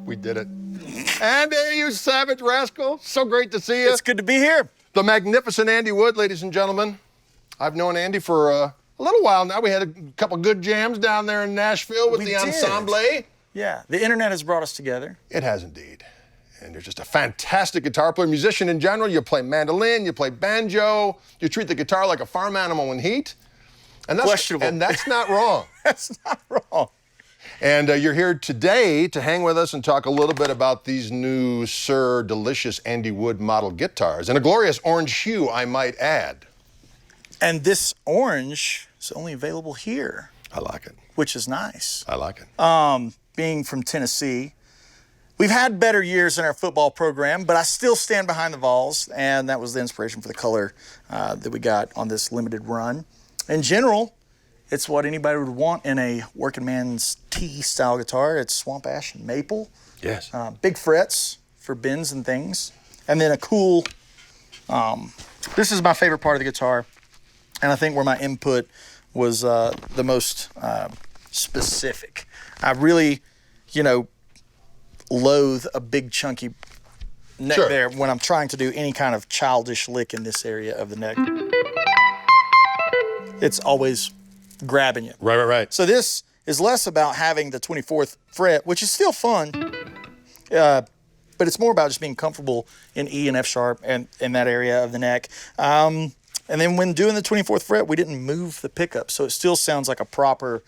We did it. And there you savage rascal. So great to see you. It's good to be here. The magnificent Andy Wood, ladies and gentlemen. I've known Andy for a little while now. We had a couple good jams down there in Nashville with the ensemble. Yeah, the internet has brought us together. It has indeed. And you're just a fantastic guitar player, musician in general. You play mandolin, you play banjo, you treat the guitar like a farm animal in heat. And that's questionable. And that's not wrong. That's not wrong. And you're here today to hang with us and talk a little bit about these new Suhr delicious Andy Wood model guitars. In a glorious orange hue, I might add. And this orange is only available here. I like it. Which is nice. I like it. Being from Tennessee, we've had better years in our football program, but I still stand behind the Vols, and that was the inspiration for the color that we got on this limited run. In general, it's what anybody would want in a working man's T-style guitar. It's swamp ash and maple. Yes. Big frets for bends and things. And then a cool, this is my favorite part of the guitar, and I think where my input was the most specific. I really, loathe a big chunky neck there when I'm trying to do any kind of childish lick in this area of the neck. It's always grabbing you. Right. So this is less about having the 24th fret, which is still fun, but it's more about just being comfortable in E and F sharp and in that area of the neck. And then when doing the 24th fret, we didn't move the pickup, so it still sounds like a proper,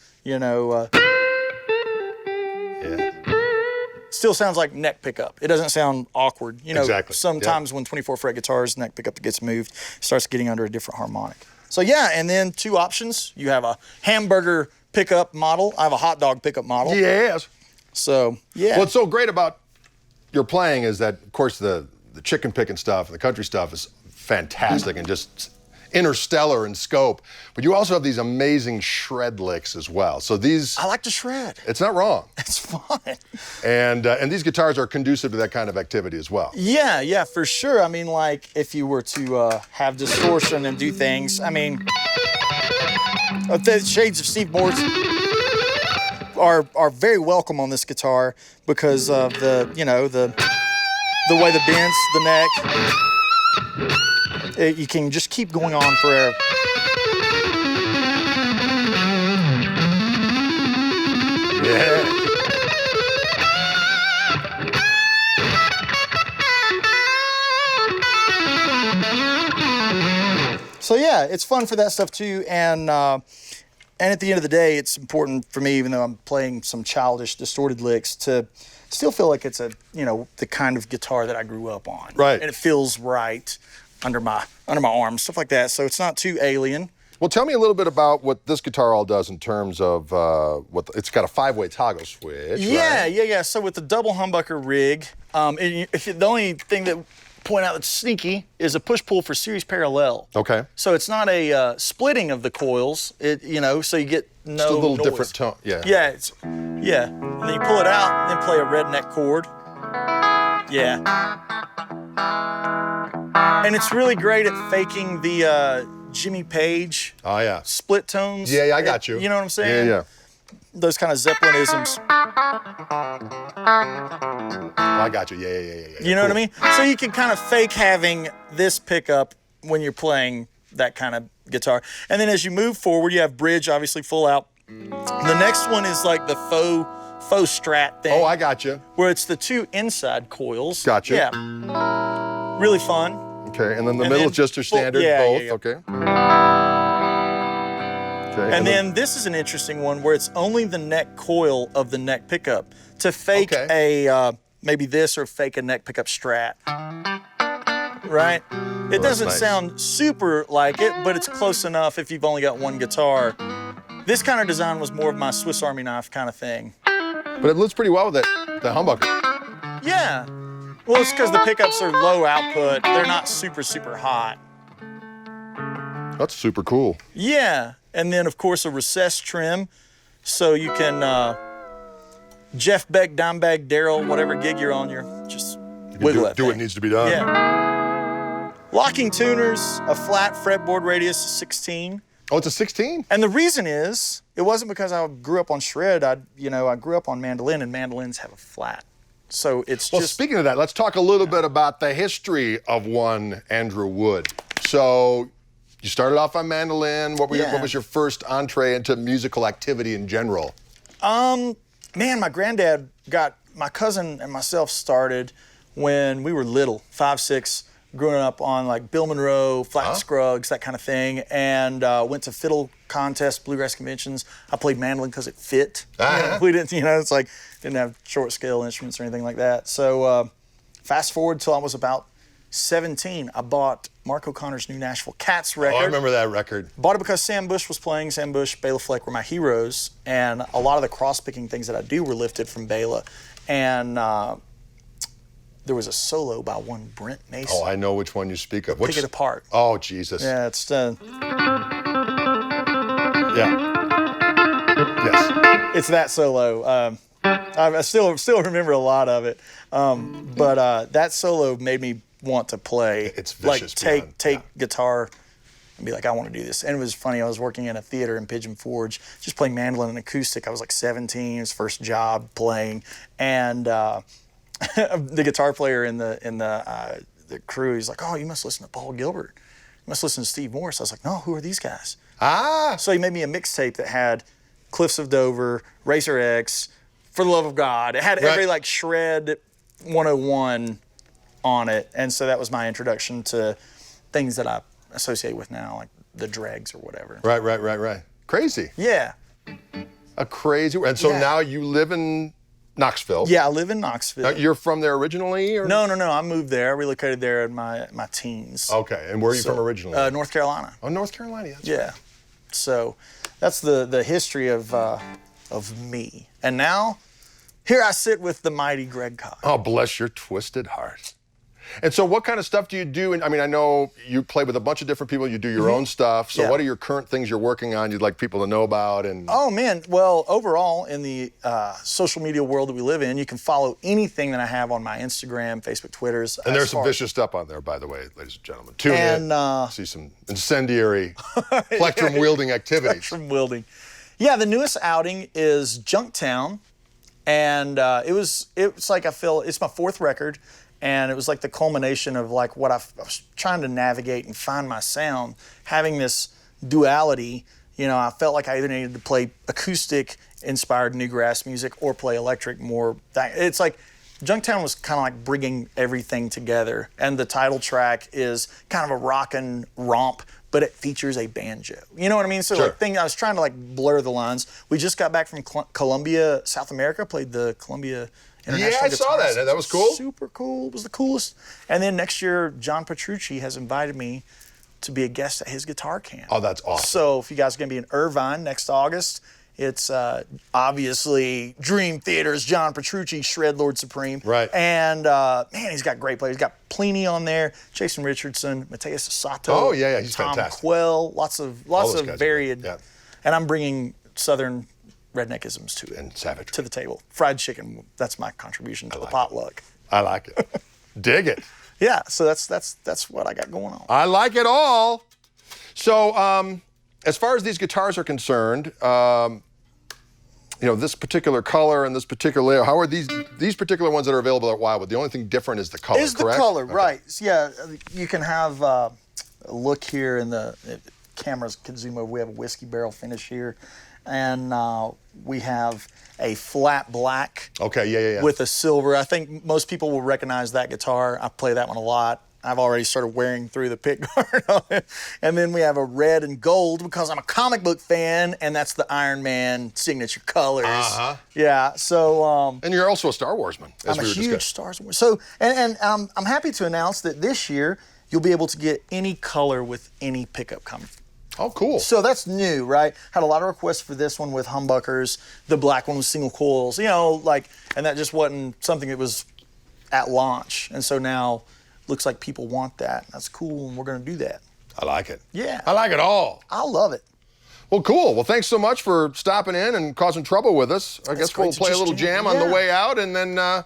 still sounds like neck pickup. It doesn't sound awkward. Exactly. Sometimes when 24 fret guitars, neck pickup gets moved, it starts getting under a different harmonic. So yeah, and then two options. You have a hamburger pickup model. I have a hot dog pickup model. Yes. So, yeah. What's so great about your playing is that, of course, the chicken picking stuff and the country stuff is fantastic and just interstellar in scope. But you also have these amazing shred licks as well. So these... I like to shred. It's not wrong. It's fun. And these guitars are conducive to that kind of activity as well. Yeah, for sure. I mean, like, if you were to have distortion and do things, I mean, the shades of Steve Morse are very welcome on this guitar because of the way the bends, the neck. You can just keep going on forever. Yeah. So yeah, it's fun for that stuff too. And And at the end of the day, it's important for me, even though I'm playing some childish, distorted licks, to still feel like it's the kind of guitar that I grew up on. Right. And it feels right under my arm, stuff like that. So it's not too alien. Well, tell me a little bit about what this guitar all does in terms of it's got a 5-way toggle switch. Yeah, right? yeah. So with the double humbucker rig, the only thing that point out that's sneaky is a push-pull for series parallel. Okay. So it's not a splitting of the coils. So you get no Just a little noise. different tone. Yeah. Yeah, and then you pull it out, and then play a redneck chord. Yeah. And it's really great at faking the Jimmy Page Oh, yeah. split tones. Yeah, I got you. You know what I'm saying? Yeah. Those kind of Zeppelinisms. I got you. Yeah. You know what I mean? So you can kind of fake having this pickup when you're playing that kind of guitar. And then as you move forward, you have bridge, obviously full out. The next one is like the faux strat thing. Oh, I got you. Where it's the two inside coils. Gotcha. Yeah. Really fun. Okay, and then the And middle then is just your standard both. yeah. Okay. Okay. And then this is an interesting one where it's only the neck coil of the neck pickup to fake a maybe this or fake a neck pickup strat. Right? It doesn't nice. sound super like it, but it's close enough if you've only got one guitar. This kind of design was more of my Swiss Army knife kind of thing. But it looks pretty well with the humbucker. Yeah. Well, it's because the pickups are low output. They're not super, super hot. That's super cool. Yeah. And then, of course, a recessed trim. So you can, Jeff Beck, Dimebag, Daryl, whatever gig you're on, you're just wiggle that Do thing. what needs to be done. Yeah. Locking tuners, a flat fretboard radius of 16. Oh, it's a 16? And the reason is, it wasn't because I grew up on shred. I grew up on mandolin, and mandolins have a flat. So it's Well, just... speaking of that, let's talk a little bit about the history of one Andrew Wood. So you started off on mandolin. What was your first entree into musical activity in general? Man, my granddad got my cousin and myself started when we were little, 5, 6, growing up on like Bill Monroe, Flat Scruggs, that kind of thing, and went to fiddle contests, bluegrass conventions. I played mandolin because it fit. We didn't, it's like, didn't have short scale instruments or anything like that. So fast forward till I was about 17, I bought Mark O'Connor's new Nashville Cats record. Oh, I remember that record. Bought it because Sam Bush was playing. Sam Bush, Bela Fleck were my heroes, and a lot of the cross-picking things that I do were lifted from Bela. And there was a solo by one Brent Mason. Oh, I know which one you speak of. Pick It Apart. Oh, Jesus. Yeah, it's Yeah. Yes. it's that solo. I still remember a lot of it, but that solo made me want to play. It's vicious. Take guitar and be like, I want to do this. And it was funny. I was working in a theater in Pigeon Forge, just playing mandolin and acoustic. I was like 17. It was first job playing, and the guitar player in the crew, he's like, "Oh, you must listen to Paul Gilbert. You must listen to Steve Morse." I was like, "No, who are these guys?" So he made me a mixtape that had Cliffs of Dover, Racer X, For the Love of God. It had every like shred 101 on it, and so that was my introduction to things that I associate with now, like the dregs or whatever. Right. Crazy. Yeah. A crazy. And so now you live in Knoxville. Yeah, I live in Knoxville. You're from there originally? Or? No. I moved there. I relocated there in my teens. Okay. And where are you from originally? North Carolina. Oh, North Carolina. That's Yeah. right. So that's the history of me. And now, here I sit with the mighty Greg Cox. Oh, bless your twisted heart. And so what kind of stuff do you do? And I mean, I know you play with a bunch of different people. You do your own stuff. So what are your current things you're working on you'd like people to know about? And Oh, man. Well, overall, in the social media world that we live in, you can follow anything that I have on my Instagram, Facebook, Twitters. And there's some vicious stuff on there, by the way, ladies and gentlemen. Tune in, see some incendiary plectrum-wielding activities. Plectrum-wielding. Yeah, the newest outing is Junktown. And it's like, I feel, it's my 4th record. And it was like the culmination of like what I was trying to navigate and find my sound, having this duality. I felt like I either needed to play acoustic inspired newgrass music or play electric more. It's like Junktown was kind of like bringing everything together. And the title track is kind of a rockin' romp but it features a banjo. You know what I mean? So Sure. I was trying to like blur the lines. We just got back from Colombia, South America, played the Colombia International Yeah, I saw Guitar that. That was cool. Super cool. It was the coolest. And then next year, John Petrucci has invited me to be a guest at his guitar camp. Oh, that's awesome. So if you guys are going to be in Irvine next August, it's obviously Dream Theater's John Petrucci, Shred Lord Supreme. Right. And man, he's got great players. He's got Pliny on there, Jason Richardson, Mateus Sato. Oh, yeah, he's Tom fantastic. Quell, lots of those guys are varied. great, yeah. And I'm bringing Southern redneckisms to it. And savagery. To the table. Fried chicken, that's my contribution to the potluck. I like it. Dig it. Yeah, so that's what I got going on. I like it all. So, as far as these guitars are concerned, this particular color and this particular layer, how are these particular ones that are available at Wildwood? The only thing different is the color, Is correct? the color, Okay. right. Yeah, you can have a look here in the cameras can zoom over. We have a whiskey barrel finish here. And we have a flat black Okay, yeah. with a silver. I think most people will recognize that guitar. I play that one a lot. I've already started wearing through the pick guard on it. And then we have a red and gold because I'm a comic book fan, and that's the Iron Man signature colors. Uh-huh. Yeah, so... And you're also a Star Warsman, as I'm we a were huge discussing. Star Wars. So, and I'm happy to announce that this year, you'll be able to get any color with any pickup combination. Oh, cool. So that's new, right? Had a lot of requests for this one with humbuckers. The black one with single coils, and that just wasn't something that was at launch. And so now looks like people want that. That's cool, and we're going to do that. I like it. Yeah. I like it all. I love it. Well, cool. Well, thanks so much for stopping in and causing trouble with us. I guess great we'll to play a just little jam. jam on the Yeah. way out, and then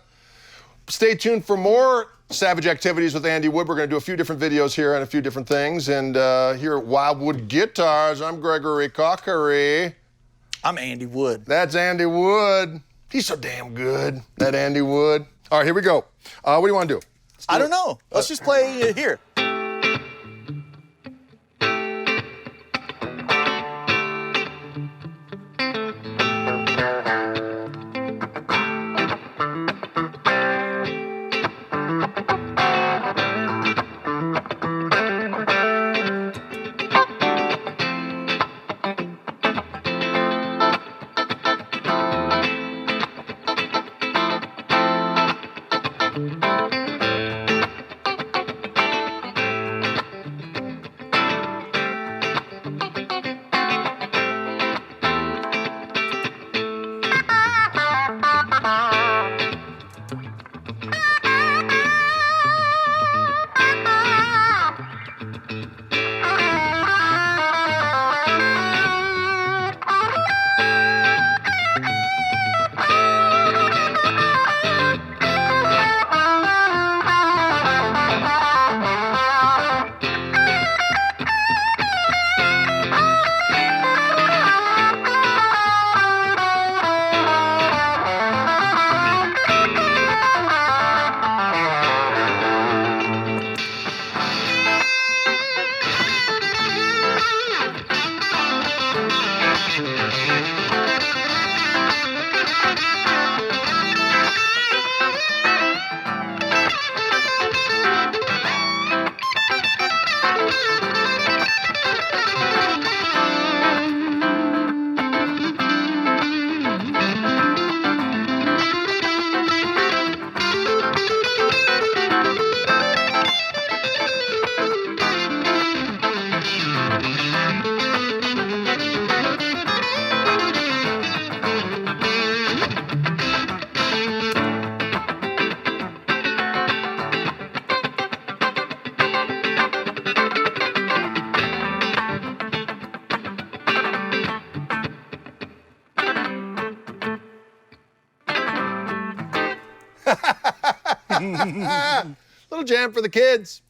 stay tuned for more Savage activities with Andy Wood. We're going to do a few different videos here on a few different things. And here at Wildwood Guitars, I'm Gregory Cockery. I'm Andy Wood. That's Andy Wood. He's so damn good, that Andy Wood. All right, here we go. What do you want to do? I don't know. Let's just play here. Little jam for the kids.